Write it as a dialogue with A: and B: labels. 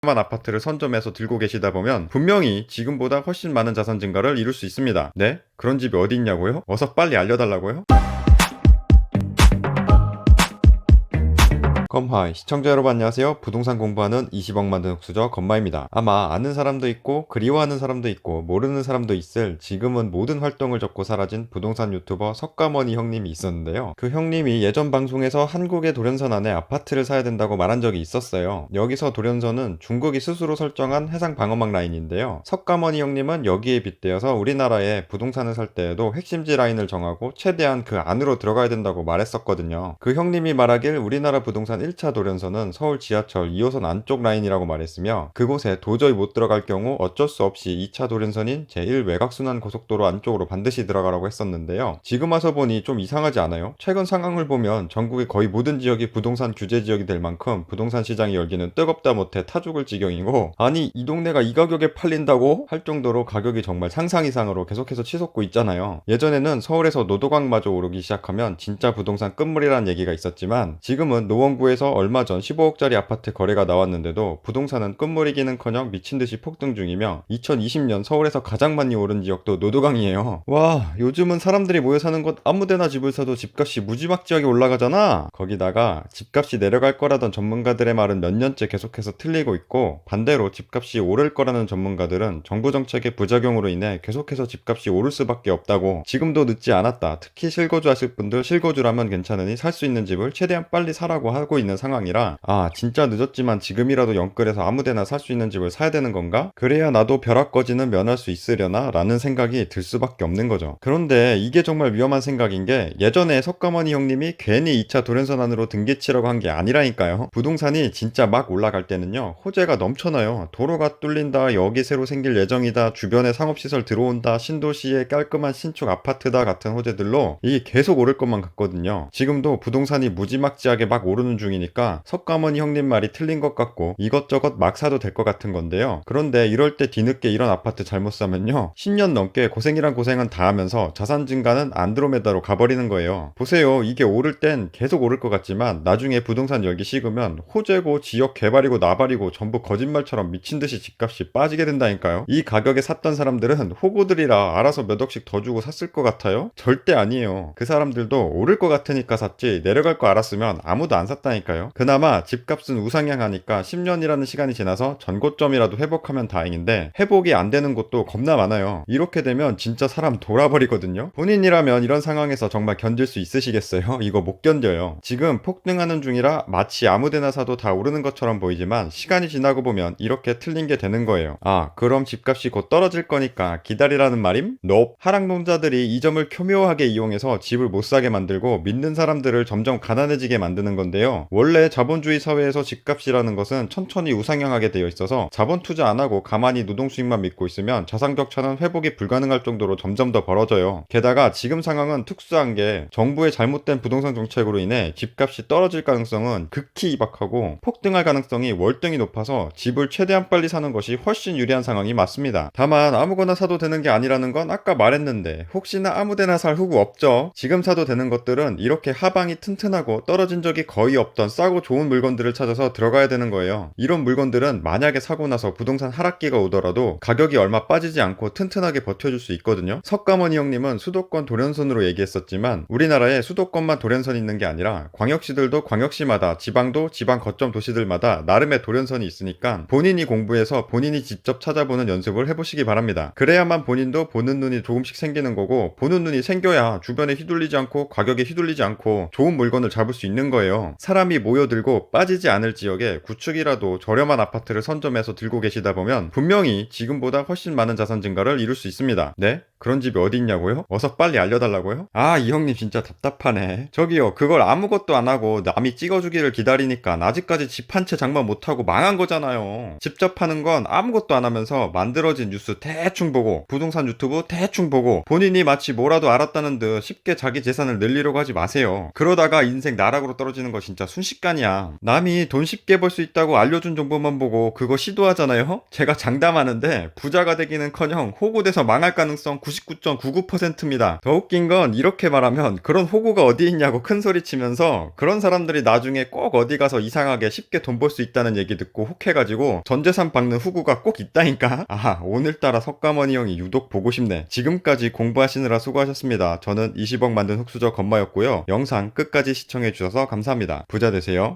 A: 만 아파트를 선점해서 들고 계시다 보면 분명히 지금보다 훨씬 많은 자산 증가를 이룰 수 있습니다. 네? 그런 집이 어디 있냐고요? 어서 빨리 알려달라고요? 건마이 시청자 여러분 안녕하세요. 부동산 공부하는 20억 만든 흑수저 건마입니다. 아마 아는 사람도 있고 그리워하는 사람도 있고 모르는 사람도 있을 지금은 모든 활동을 접고 사라진 부동산 유튜버 석가모니 형님이 있었는데요. 그 형님이 예전 방송에서 한국의 돌연선 안에 아파트를 사야 된다고 말한 적이 있었어요. 여기서 돌연선은 중국이 스스로 설정한 해상 방어막 라인인데요. 석가모니 형님은 여기에 빗대어서 우리나라에 부동산을 살 때에도 핵심지 라인을 정하고 최대한 그 안으로 들어가야 된다고 말했었거든요. 그 형님이 말하길 우리나라 부동산 1차 돌연선은 서울 지하철 2호선 안쪽 라인이라고 말했으며 그곳에 도저히 못 들어갈 경우 어쩔 수 없이 2차 돌연선인 제1 외곽순환 고속도로 안쪽으로 반드시 들어가라고 했었는데요. 지금 와서 보니 좀 이상하지 않아요? 최근 상황을 보면 전국의 거의 모든 지역이 부동산 규제 지역이 될 만큼 부동산 시장이 열기는 뜨겁다 못해 타 죽을 지경이고, 아니 이 동네가 이 가격에 팔린다고 할 정도로 가격이 정말 상상 이상으로 계속해서 치솟고 있잖아요. 예전에는 서울에서 노도강마저 오르기 시작하면 진짜 부동산 끝물이라는 얘기가 있었지만 지금은 노원구에서 얼마 전 15억짜리 아파트 거래가 나왔는데도 부동산은 끝물이기는커녕 미친듯이 폭등 중이며 2020년 서울에서 가장 많이 오른 지역도 노도강이에요. 와, 요즘은 사람들이 모여 사는 곳 아무데나 집을 사도 집값이 무지막지하게 올라가잖아. 거기다가 집값이 내려갈 거라던 전문가들의 말은 몇 년째 계속해서 틀리고 있고, 반대로 집값이 오를 거라는 전문가들은 정부 정책의 부작용으로 인해 계속해서 집값이 오를 수밖에 없다고, 지금도 늦지 않았다, 특히 실거주 하실 분들 실거주라면 괜찮으니 살 수 있는 집을 최대한 빨리 사라고 하고 있는 상황이라, 아 진짜 늦었지만 지금이라도 영끌해서 아무데나 살 수 있는 집을 사야 되는 건가? 그래야 나도 벼락거지는 면할 수 있으려나? 라는 생각이 들 수밖에 없는 거죠. 그런데 이게 정말 위험한 생각인 게, 예전에 석가모니 형님이 괜히 2차 돌연선 안으로 등기치라고 한 게 아니라니까요. 부동산이 진짜 막 올라갈 때는요, 호재가 넘쳐나요. 도로가 뚫린다, 여기 새로 생길 예정이다, 주변에 상업시설 들어온다, 신도시의 깔끔한 신축 아파트다 같은 호재들로 이게 계속 오를 것만 같거든요. 지금도 부동산이 무지막지하게 막 오르는 중이니까 석가모니 형님 말이 틀린 것 같고 이것저것 막 사도 될 것 같은 건데요. 그런데 이럴 때 뒤늦게 이런 아파트 잘못 사면요, 10년 넘게 고생이란 고생은 다 하면서 자산 증가는 안드로메다로 가버리는 거예요. 보세요, 이게 오를 땐 계속 오를 것 같지만 나중에 부동산 열기 식으면 호재고 지역 개발이고 나발이고 전부 거짓말처럼 미친듯이 집값이 빠지게 된다니까요. 이 가격에 샀던 사람들은 호구들이라 알아서 몇 억씩 더 주고 샀을 것 같아요? 절대 아니에요. 그 사람들도 오를 것 같으니까 샀지 내려갈 거 알았으면 아무도 안 샀다니까요. 그나마 집값은 우상향하니까 10년이라는 시간이 지나서 전고점이라도 회복하면 다행인데, 회복이 안 되는 곳도 겁나 많아요. 이렇게 되면 진짜 사람 돌아버리거든요. 본인이라면 이런 상황에서 정말 견딜 수 있으시겠어요? 이거 못 견뎌요. 지금 폭등하는 중이라 마치 아무데나 사도 다 오르는 것처럼 보이지만 시간이 지나고 보면 이렇게 틀린 게 되는 거예요. 아, 그럼 집값이 곧 떨어질 거니까 기다리라는 말임? Nope. 하락농자들이 이 점을 교묘하게 이용해서 집을 못 사게 만들고 믿는 사람들을 점점 가난해지게 만드는 건데요. 원래 자본주의 사회에서 집값이라는 것은 천천히 우상향하게 되어 있어서 자본 투자 안 하고 가만히 노동 수익만 믿고 있으면 자산 격차는 회복이 불가능할 정도로 점점 더 벌어져요. 게다가 지금 상황은 특수한 게 정부의 잘못된 부동산 정책으로 인해 집값이 떨어질 가능성은 극히 희박하고 폭등할 가능성이 월등히 높아서 집을 최대한 빨리 사는 것이 훨씬 유리한 상황이 맞습니다. 다만 아무거나 사도 되는 게 아니라는 건 아까 말했는데, 혹시나 아무데나 살 후구 없죠? 지금 사도 되는 것들은 이렇게 하방이 튼튼하고 떨어진 적이 거의 없던 싸고 좋은 물건들을 찾아서 들어가야 되는 거예요. 이런 물건들은 만약에 사고 나서 부동산 하락기가 오더라도 가격이 얼마 빠지지 않고 튼튼하게 버텨줄 수 있거든요. 석가모니 형님은 수도권 돌연선으로 얘기했었지만 우리나라에 수도권만 돌연선이 있는 게 아니라 광역시들도 광역시마다, 지방도 지방 거점 도시들마다 나름의 돌연선이 있으니까 본인이 공부해서 본인이 직접 찾아보는 연습을 해보시기 바랍니다. 그래야만 본인도 보는 눈이 조금씩 생기는 거고, 보는 눈이 생겨야 주변에 휘둘리지 않고 가격에 휘둘리지 않고 좋은 물건을 잡을 수 있는 거예요. 사람이 모여들고 빠지지 않을 지역에 구축이라도 저렴한 아파트를 선점해서 들고 계시다 보면 분명히 지금보다 훨씬 많은 자산 증가를 이룰 수 있습니다. 네? 그런 집이 어디 있냐고요? 어서 빨리 알려달라고요? 아, 이 형님 진짜 답답하네. 저기요, 그걸 아무것도 안 하고 남이 찍어주기를 기다리니까 아직까지 집 한 채 장만 못하고 망한 거잖아요. 직접 하는 건 아무것도 안 하면서 만들어진 뉴스 대충 보고 부동산 유튜브 대충 보고 본인이 마치 뭐라도 알았다는 듯 쉽게 자기 재산을 늘리려고 하지 마세요. 그러다가 인생 나락으로 떨어지는 거 진짜 순식간이야. 남이 돈 쉽게 벌 수 있다고 알려준 정보만 보고 그거 시도하잖아요? 제가 장담하는데 부자가 되기는커녕 호구돼서 망할 가능성 99.99%입니다. 더 웃긴 건 이렇게 말하면 그런 호구가 어디 있냐고 큰 소리 치면서 그런 사람들이 나중에 꼭 어디 가서 이상하게 쉽게 돈 벌 수 있다는 얘기 듣고 혹해가지고 전재산 박는 후구가 꼭 있다니까. 아, 오늘따라 석가모니 형이 유독 보고 싶네. 지금까지 공부하시느라 수고하셨습니다. 저는 20억 만든 흑수저 건마였고요. 영상 끝까지 시청해주셔서 감사합니다. 부자 되세요.